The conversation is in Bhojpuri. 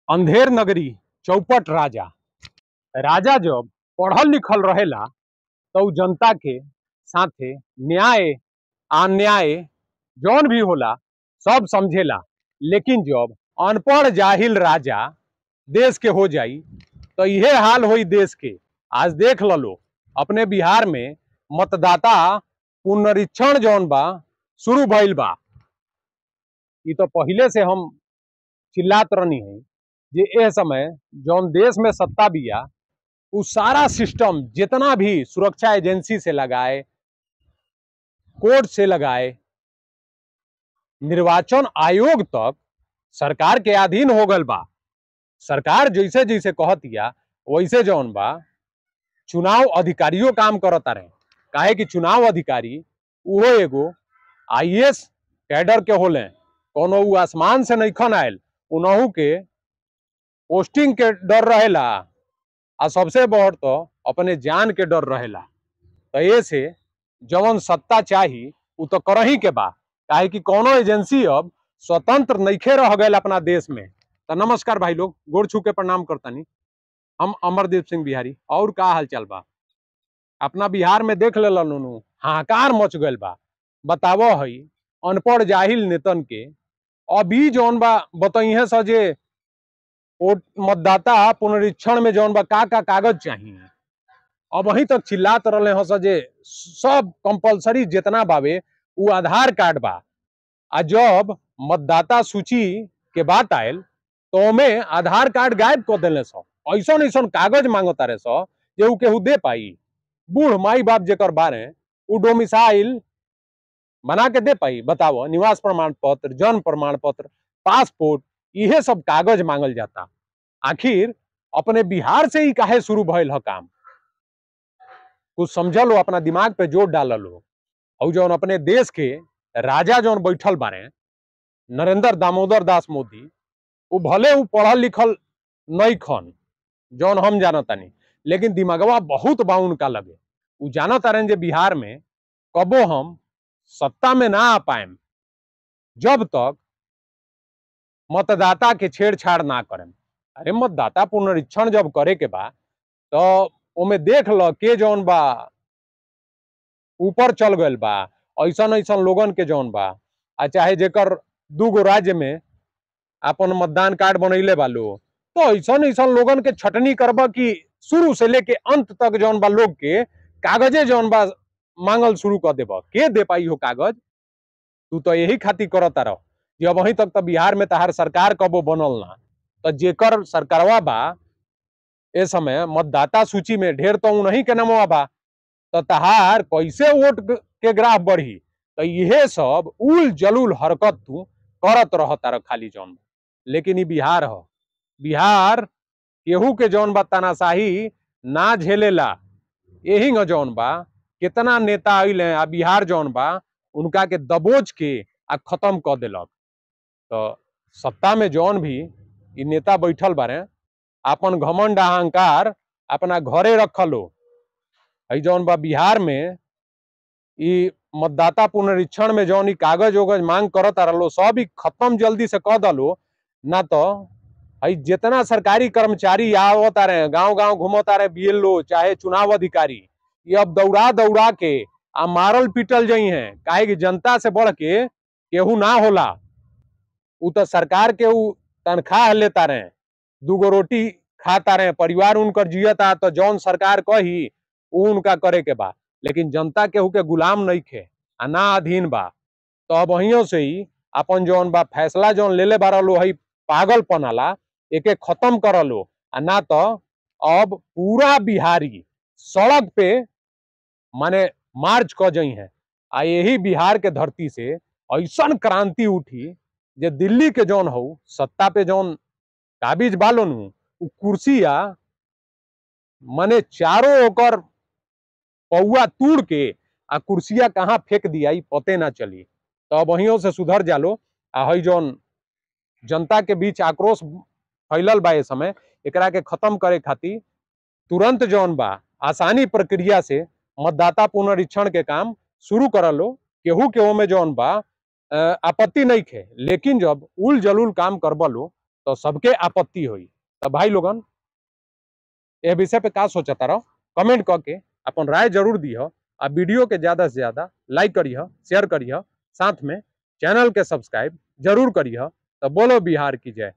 अंधेर नगरी चौपट राजा। राजा जब पढ़ल लिखल रहेला तो उ जनता के साथे न्याय अन्याय जौन भी होला सब समझेला। लेकिन जब अनपढ़ जाहिल राजा देश के हो जाई तो इहे हाल होई देश के। आज देख लो अपने बिहार में मतदाता पुनरीक्षण जौन बा शुरू भइल बा। ई तो पहिले से हम चिल्लात रहनी है जे ए समय जौन देश में सत्ता बिया उ सारा सिस्टम जितना भी सुरक्षा एजेंसी से लगाए, कोर्ट से लगाए, निर्वाचन आयोग तक सरकार के अधीन हो गल बा। सरकार जैसे जैसे कहतिया वैसे जौन बा चुनाव अधिकारियों काम करता रहे। काहे कि चुनाव अधिकारी उहो एगो आईएएस कैडर के होले, कोनो उ आसमान से नइखन आयल, उनहु के पोस्टिंग के डर रहेला आ सबसे बड़ तो अपने जान के डर रहेला। तो ऐसे जवन सत्ता चाही उ तो करही के बा। काहे कि कोनो एजेंसी अब स्वतंत्र नइखे रह गए अपना देश में। तो नमस्कार भाई लोग, गोड़ छू के प्रणाम करतानी। हम अमरदीप सिंह बिहारी। और का हाल चाल बा? अपना बिहार में देख ले नु हाहाकार मच गइल बा। बतावो हई अनपढ़ जाहिल नेतन के अभी जौन बा बताइए सजे मतदाता पुनरीक्षण में जौन बा का कागज चाहिए। अब वहीं तक चिल्लात रहे हो सजे सब कंपलसरी जितना बावे उ आधार कार्ड बा। आ जब मतदाता सूची के बात आयल तो में आधार कार्ड गायब कर दिले सो। ऐसन ऐसन कागज मांगता रहे सो जे उ केहू दे पाई? बूढ़ माई बाप जेकर बारे उ डोमिसाइल बना के दे पाई? बताओ, निवास प्रमाण पत्र, जन्म प्रमाण पत्र, पासपोर्ट, इहे सब कागज मांगल जाता। आखिर अपने बिहार से ही काहे शुरू भइल ह काम? कुछ समझ लो, अपना दिमाग पे जोर डाल लो। और जौन अपने देश के राजा जौन बैठल बारे नरेंद्र दामोदर दास मोदी, वो भले वो पढ़ल लिखल नहीं खन जौन हम जानतानी, लेकिन दिमागवा बहुत बा उनका लगे। वो जानता रहे जे बिहार में कबो हम सत्ता में ना आ पाएम जब तक मतदाता के छेड़छाड़ ना करें। अरे मतदाता पुनरीक्षण जब करे के बा तो ओमे देख लो के जौन बा ऊपर चल गइल बा, ऐसन ऐसन लोगन के जौन बा, आ चाहे जेकर दूगो राज्य में अपन मतदान कार्ड बनैले बा लो, तो ऐसन ऐसन लोगन के छटनी करबा कि शुरू से लेके अंत तक जौन बा लोग के कागजे जौन बा मांगल शुरू कर देबा। के दे पाई हो कागज? तू तो यही खातिर करता रहो कि अब वहीं तक तो बिहार में तहार सरकार कबो बनल ना। तो जेकर सरकारवा बा ए समय मतदाता सूची में ढेर तो नहीं के नामवा बा, तो तहार कैसे वोट के ग्राफ बढ़ी? तो यह सब उल जलूल हरकत तू करत रहता रह खाली जौन। लेकिन ये बिहार हो, बिहार केहू के जौन बा तानाशाही ना झेलेला। यही न जौन बा कितना नेता अइले आ बिहार जौन बा उनका के दबोच के आ खत्म कर दिलक। तो सत्ता में जौन भी इ नेता बैठल बारे अपन घमंड अहंकार अपना घरे रखलो। है जौन बा बिहार में इ मतदाता पुनरीक्षण में जौन कागज वगज मांग करत रहो सब ही खत्म जल्दी से कर दलो। ना तो है जितना सरकारी कर्मचारी आवता रहे, गांव गांव घूमता रहे, बीएलओ चाहे चुनाव अधिकारी, ये अब दौड़ा दौड़ा के आ मारल पीटल जई हैं। काहे कि जनता से बढ़ के केहू ना होला। उ तो सरकार के उ तनख्वाह लेता रहे, दूगो रोटी खाता रहे, परिवार उनकर जियता, तो जौन सरकार कही उ उनका करे के बा। लेकिन जनता केहू के गुलाम नहीं खे आ ना अधीन बा। तो अब वहीं से ही अपन जौन बा फैसला जौन लेले बारा लो है पागलपन आला एके खत्म कर लो। ना तो अब पूरा बिहारी सड़क पे माने मार्च कर जई है। आ यही बिहार के धरती से ऐसा क्रांति उठी जे दिल्ली के जौन हो सत्ता पे जौन काबिज बालो नु कुर्सिया माने चारों ओकर पौआ तूड़ के आ कुर्सिया कहाँ फेंक दिया पते ना चली। तो अब वहीं से सुधर जालो। आ हई जौन जनता के बीच आक्रोश फैलल बा ए समय, एकरा के खत्म करे खातिर तुरंत जौन बा आसानी प्रक्रिया से मतदाता पुनरीक्षण के काम शुरू कर लो। केहू के में जौन बा आपत्ति नहीं खे। लेकिन जब उल जलूल काम करब लो तो सबके आपत्ति हुई। तो भाई लोगन ए विषय पे का सोचता रहो, कमेंट करके अपन राय जरूर दियो। आ वीडियो के ज्यादा से ज्यादा लाइक करिए, शेयर करिए, साथ में चैनल के सब्सक्राइब जरूर करिए। तो बोलो बिहार की जय।